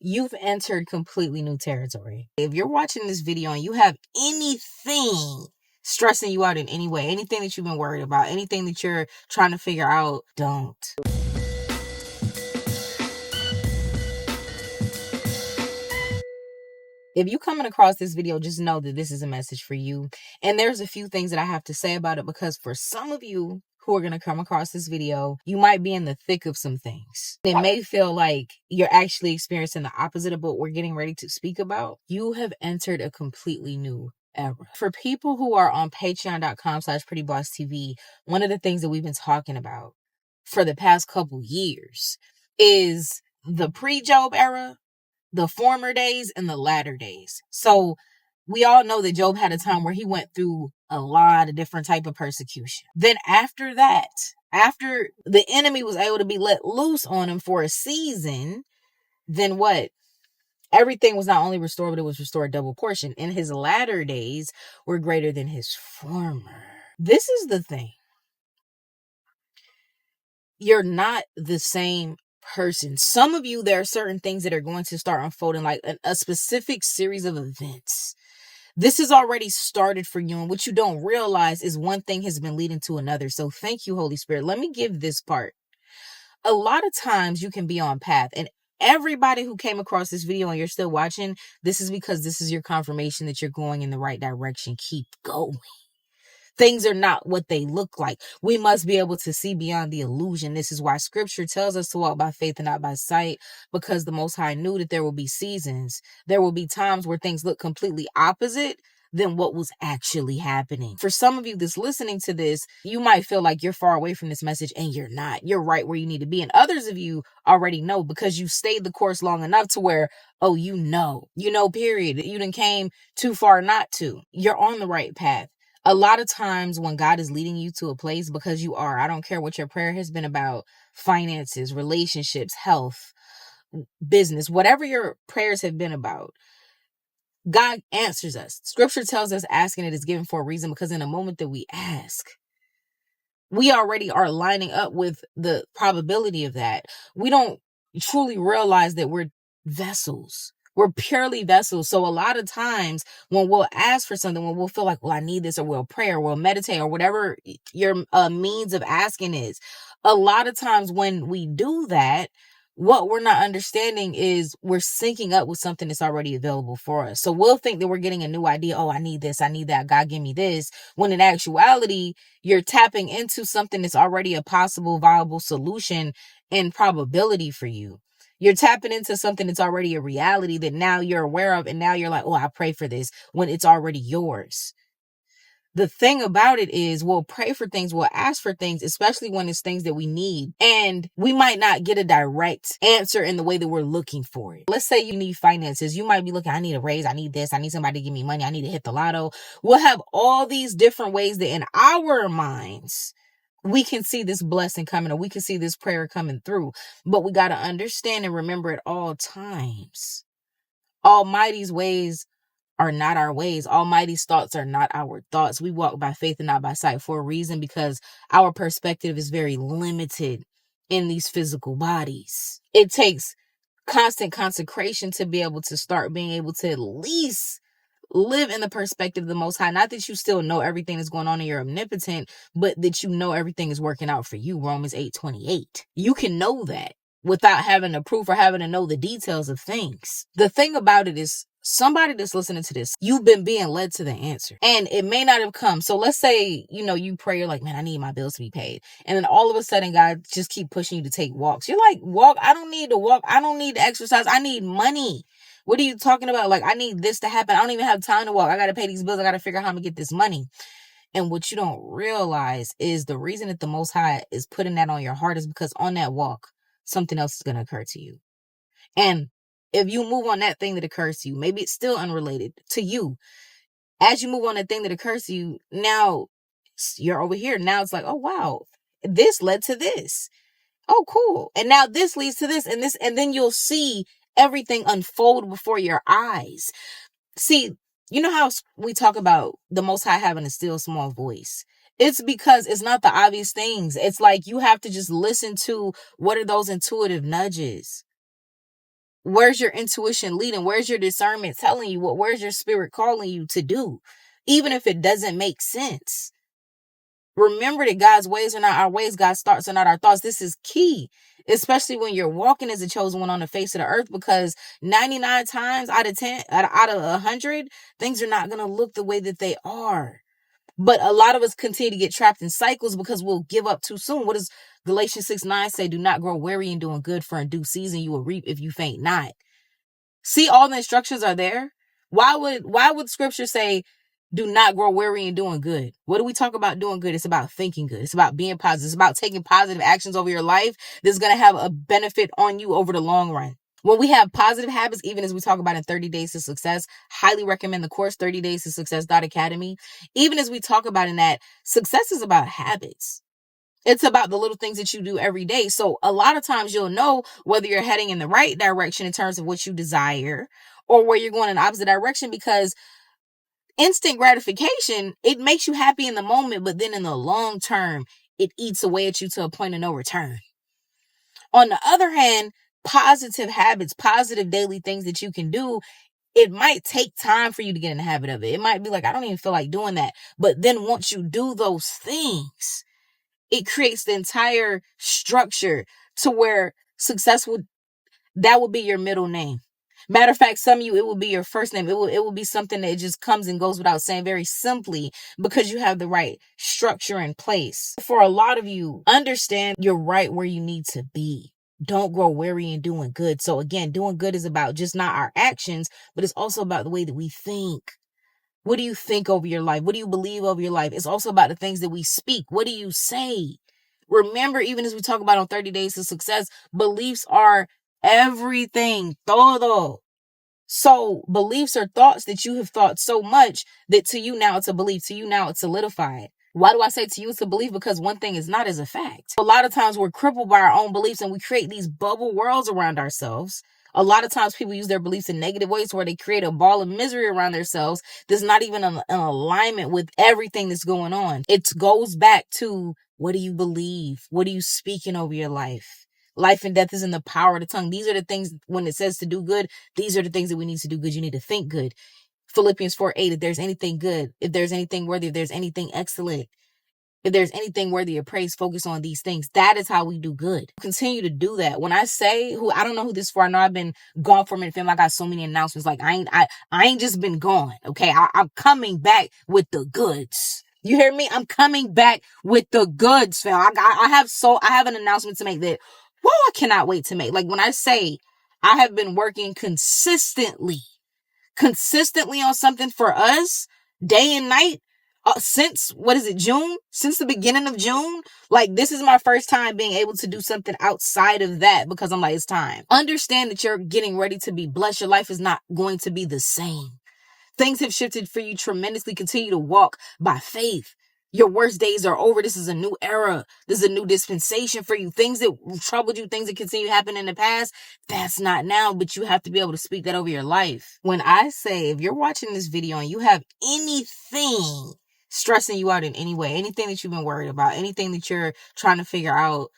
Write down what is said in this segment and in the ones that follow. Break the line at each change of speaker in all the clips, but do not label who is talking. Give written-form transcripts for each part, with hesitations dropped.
you've entered completely new territory. If you're watching this video and you have anything stressing you out in any way, anything that you've been worried about, anything that you're trying to figure out, don't. If you coming across this video, just know that this is a message for you. And there's a few things that I have to say about it, because for some of you who are going to come across this video, you might be in the thick of some things. It may feel like you're actually experiencing the opposite of what we're getting ready to speak about. You have entered a completely new era. For people who are on patreon.com/prettyboss.tv, one of the things that we've been talking about for the past couple years is the pre-Job era, the former days, and the latter days. So we all know that Job had a time where he went through a lot of different type of persecution. Then after that, after the enemy was able to be let loose on him for a season, then what? Everything was not only restored, but it was restored double portion. And his latter days were greater than his former. This is the thing. You're not the same person. Some of you, there are certain things that are going to start unfolding, like a specific series of events. This has already started for you, and what you don't realize is one thing has been leading to another. So thank you, Holy Spirit. Let me give this part. A lot of times you can be on path, and everybody who came across this video and you're still watching, this is because this is your confirmation that you're going in the right direction. Keep going. Things are not what they look like. We must be able to see beyond the illusion. This is why scripture tells us to walk by faith and not by sight, because the Most High knew that there will be seasons. There will be times where things look completely opposite than what was actually happening. For some of you that's listening to this, you might feel like you're far away from this message, and you're not. You're right where you need to be. And others of you already know, because you stayed the course long enough to where, oh, you know, period. You done came too far not to. You're on the right path. A lot of times when God is leading you to a place, because you are, I don't care what your prayer has been about, finances, relationships, health, business, whatever your prayers have been about, God answers us. Scripture tells us asking it is given for a reason, because in the moment that we ask, we already are lining up with the probability of that. We don't truly realize that we're vessels. We're purely vessels. So a lot of times when we'll ask for something, when we'll feel like, well, I need this, or we'll pray, or we'll meditate, or whatever your means of asking is, a lot of times when we do that, what we're not understanding is we're syncing up with something that's already available for us. So we'll think that we're getting a new idea. Oh, I need this. I need that. God, give me this. When in actuality, you're tapping into something that's already a possible, viable solution and probability for you. You're tapping into something that's already a reality that now you're aware of. And now you're like, oh, I pray for this, when it's already yours. The thing about it is, we'll pray for things, we'll ask for things, especially when it's things that we need. And we might not get a direct answer in the way that we're looking for it. Let's say you need finances. You might be looking, I need a raise, I need this, I need somebody to give me money, I need to hit the lotto. We'll have all these different ways that in our minds, we can see this blessing coming, or we can see this prayer coming through. But we got to understand and remember at all times, Almighty's ways are not our ways. Almighty's thoughts are not our thoughts. We walk by faith and not by sight for a reason, because our perspective is very limited in these physical bodies. It takes constant consecration to be able to start being able to at least live in the perspective of the Most High. Not that you still know everything that's going on and you're omnipotent, but that you know everything is working out for you. Romans 8:28. You can know that without having to prove or having to know the details of things. The thing about it is, somebody that's listening to this, you've been being led to the answer, and it may not have come. So let's say, you pray, you're like, man, I need my bills to be paid. And then all of a sudden, God just keep pushing you to take walks. You're like, walk? I don't need to walk. I don't need to exercise. I need money. What are you talking about? Like, I need this to happen. I don't even have time to walk. I got to pay these bills. I got to figure out how I'm going to get this money. And what you don't realize is the reason that the Most High is putting that on your heart is because on that walk, something else is going to occur to you. And if you move on that thing that occurs to you, maybe it's still unrelated to you. As you move on that thing that occurs to you, now you're over here. Now it's like, oh, wow, this led to this. Oh, cool. And now this leads to this and this. And then you'll see everything unfold before your eyes. See, you know how we talk about the Most High having a still small voice? It's because it's not the obvious things. It's like you have to just listen to what are those intuitive nudges. Where's your intuition leading? Where's your discernment telling you where's your spirit calling you to do? Even if it doesn't make sense. Remember that God's ways are not our ways. God's thoughts are not our thoughts. This is key, especially when you're walking as a chosen one on the face of the earth, because 99 times out of 10, out of 100, things are not going to look the way that they are. But a lot of us continue to get trapped in cycles because we'll give up too soon. What does Galatians 6:9 say? Do not grow weary in doing good, for in due season you will reap if you faint not. See, all the instructions are there. Why would scripture say, do not grow weary in doing good? What do we talk about doing good? It's about thinking good. It's about being positive. It's about taking positive actions over your life that's going to have a benefit on you over the long run. When we have positive habits, even as we talk about in 30 Days to Success, highly recommend the course 30 Days to Success.Academy. Even as we talk about in that, success is about habits. It's about the little things that you do every day. So a lot of times you'll know whether you're heading in the right direction in terms of what you desire or where you're going in the opposite direction, because instant gratification, it makes you happy in the moment, but then in the long term, it eats away at you to a point of no return. On the other hand, positive habits, positive daily things that you can do, it might take time for you to get in the habit of it. It might be like, I don't even feel like doing that. But then once you do those things, it creates the entire structure to where that will be your middle name. Matter of fact, some of you, it will be your first name. It will be something that just comes and goes without saying, very simply, because you have the right structure in place. For a lot of you, understand you're right where you need to be. Don't grow weary in doing good. So again, doing good is about just not our actions, but it's also about the way that we think. What do you think over your life? What do you believe over your life? It's also about the things that we speak. What do you say? Remember, even as we talk about on 30 Days to Success, beliefs are everything. Todo. So beliefs are thoughts that you have thought so much that to you now it's a belief. To you now it's solidified. Why do I say to you it's a belief? Because one thing is not as a fact. A lot of times we're crippled by our own beliefs and we create these bubble worlds around ourselves. A lot of times people use their beliefs in negative ways where they create a ball of misery around themselves that's not even in alignment with everything that's going on. It goes back to, what do you believe? What are you speaking over your life? Life and death is in the power of the tongue. These are the things, when it says to do good, these are the things that we need to do good. You need to think good. Philippians 4:8, if there's anything good, if there's anything worthy, if there's anything excellent, if there's anything worthy of praise, focus on these things. That is how we do good. Continue to do that. When I say I don't know who this is for. I know I've been gone for a minute. Feel like I got so many announcements. Like I ain't just been gone. Okay. I'm coming back with the goods. You hear me? I'm coming back with the goods, fam. I have an announcement to make that, whoa, I cannot wait to make. Like when I say I have been working consistently on something for us day and night, since June? Since the beginning of June. Like, this is my first time being able to do something outside of that, because I'm like, it's time. Understand that you're getting ready to be blessed. Your life is not going to be the same. Things have shifted for you tremendously. Continue to walk by faith. Your worst days are over. This is a new era. This is a new dispensation for you. Things that troubled you, things that continue to happen in the past, that's not now, but you have to be able to speak that over your life. When I say, if you're watching this video and you have anything stressing you out in any way, anything that you've been worried about, anything that you're trying to figure out,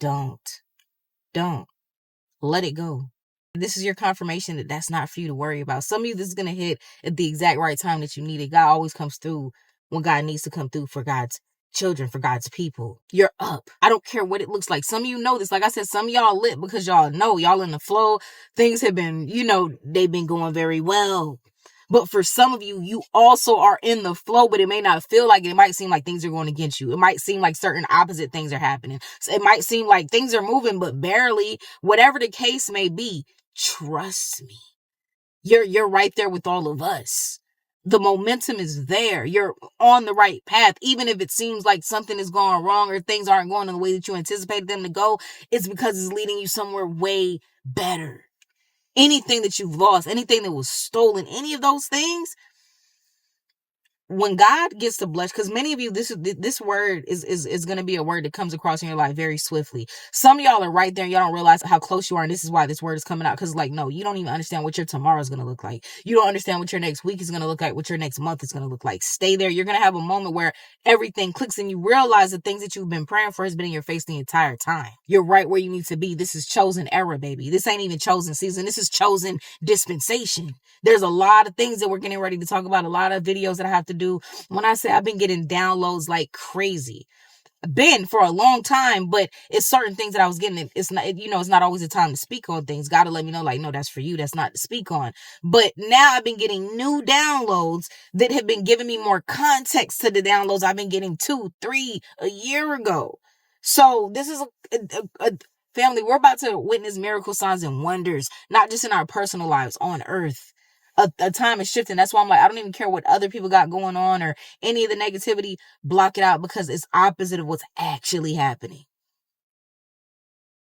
don't let it go. This is your confirmation that that's not for you to worry about. Some of you, this is going to hit at the exact right time that you need it. God always comes through when God needs to come through for God's children, for God's people. You're up. I don't care what it looks like. Some of you know this. Like I said, some of y'all lit because y'all know y'all in the flow. Things have been, they've been going very well. But for some of you, you also are in the flow, but it may not feel like it. It might seem like things are going against you. It might seem like certain opposite things are happening. So it might seem like things are moving, but barely. Whatever the case may be, trust me. You're right there with all of us. The momentum is there. You're on the right path. Even if it seems like something is going wrong or things aren't going in the way that you anticipated them to go, it's because it's leading you somewhere way better. Anything that you've lost, anything that was stolen, any of those things, when God gets to bless, because many of you, this word is going to be a word that comes across in your life very swiftly. Some of y'all are right there and y'all don't realize how close you are, and this is why this word is coming out, because like, no, you don't even understand what your tomorrow is going to look like. You don't understand what your next week is going to look like, what your next month is going to look like. Stay there. You're going to have a moment where everything clicks and you realize the things that you've been praying for has been in your face the entire time. You're right where you need to be. This is chosen era, baby. This ain't even chosen season. This is chosen dispensation. There's a lot of things that we're getting ready to talk about, a lot of videos that I have to do. When I say I've been getting downloads like crazy, been for a long time, but it's certain things that I was getting. It's not, it's not always the time to speak on things. God to let me know, like, no, that's for you. That's not to speak on. But now I've been getting new downloads that have been giving me more context to the downloads I've been getting 2, 3 a year ago. So this is a family. We're about to witness miracle signs and wonders, not just in our personal lives, on earth. A time is shifting. That's why I'm like, I don't even care what other people got going on or any of the negativity. Block it out, because it's opposite of what's actually happening.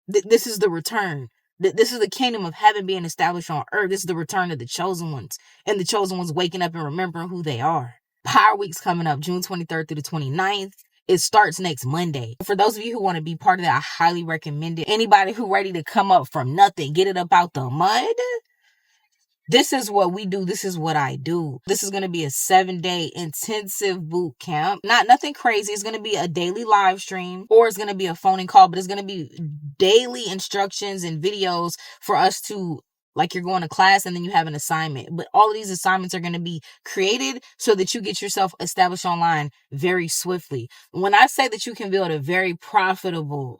This is the return. This is the kingdom of heaven being established on earth. This is the return of the chosen ones, and the chosen ones waking up and remembering who they are. Power Week's coming up June 23rd through the 29th. It starts next Monday. For those of you who want to be part of that, I highly recommend it. Anybody who ready to come up from nothing, get it up out the mud, this is what we do. This is what I do. This is going to be a 7-day intensive boot camp. Nothing crazy. It's going to be a daily live stream, or it's going to be a phone call, but it's going to be daily instructions and videos for us to, like, you're going to class and then you have an assignment. But all of these assignments are going to be created so that you get yourself established online very swiftly. When I say that you can build a very profitable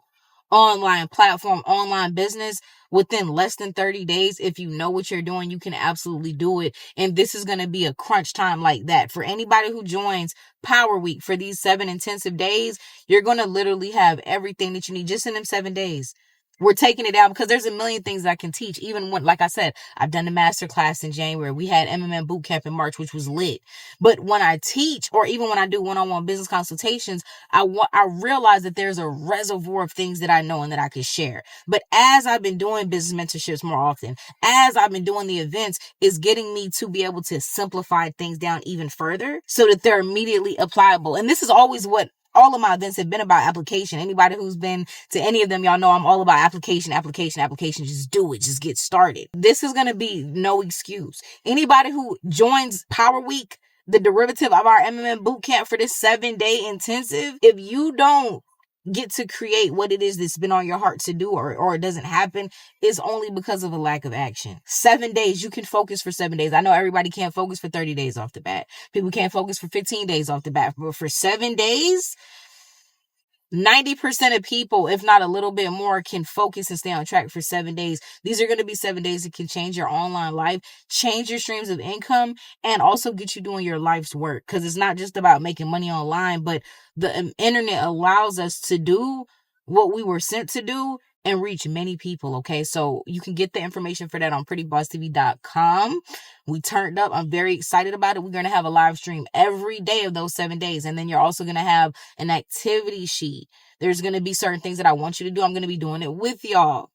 online platform, online business within less than 30 days, if you know what you're doing, you can absolutely do it. And this is going to be a crunch time like that. For anybody who joins Power Week for these 7 intensive days, you're going to literally have everything that you need just in them 7 days. We're taking it down because there's a million things that I can teach. Even when, like I said, I've done the master class in January. We had MMM boot camp in March, which was lit. But when I teach, or even when I do one-on-one business consultations, I realize that there's a reservoir of things that I know and that I could share. But as I've been doing business mentorships more often, as I've been doing the events, is getting me to be able to simplify things down even further so that they're immediately applicable. And this is always what all of my events have been about: application. Anybody who's been to any of them, y'all know I'm all about application. Just do it. Just get started. This is going to be no excuse. Anybody who joins Power Week, the derivative of our MMM bootcamp for this 7-day intensive, if you don't get to create what it is that's been on your heart to do, or it doesn't happen, it's only because of a lack of action. 7 days, you can focus for 7 days. I know everybody can't focus for 30 days off the bat. People can't focus for 15 days off the bat, but for 7 days, 90% of people, if not a little bit more, can focus and stay on track for 7 days. These are going to be 7 days that can change your online life, change your streams of income, and also get you doing your life's work. Because it's not just about making money online, but the internet allows us to do what we were sent to do and reach many people. Okay, so you can get the information for that on prettybossTV.com. We turned up. I'm very excited about it. We're going to have a live stream every day of those 7 days. And then you're also going to have an activity sheet. There's going to be certain things that I want you to do. I'm going to be doing it with y'all.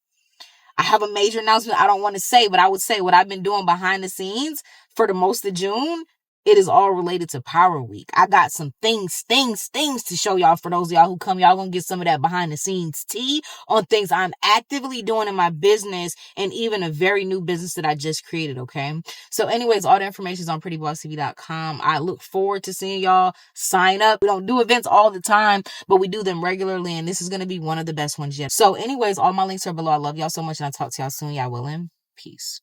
I have a major announcement I don't want to say, but I would say what I've been doing behind the scenes for the most of June, it is all related to Power Week. I got some things to show y'all. For those of y'all who come, y'all gonna get some of that behind the scenes tea on things I'm actively doing in my business, and even a very new business that I just created, okay? So anyways, all the information is on prettybossTV.com. I look forward to seeing y'all sign up. We don't do events all the time, but we do them regularly, and this is gonna be one of the best ones yet. So anyways, all my links are below. I love y'all so much, and I'll talk to y'all soon. Y'all willing? Peace.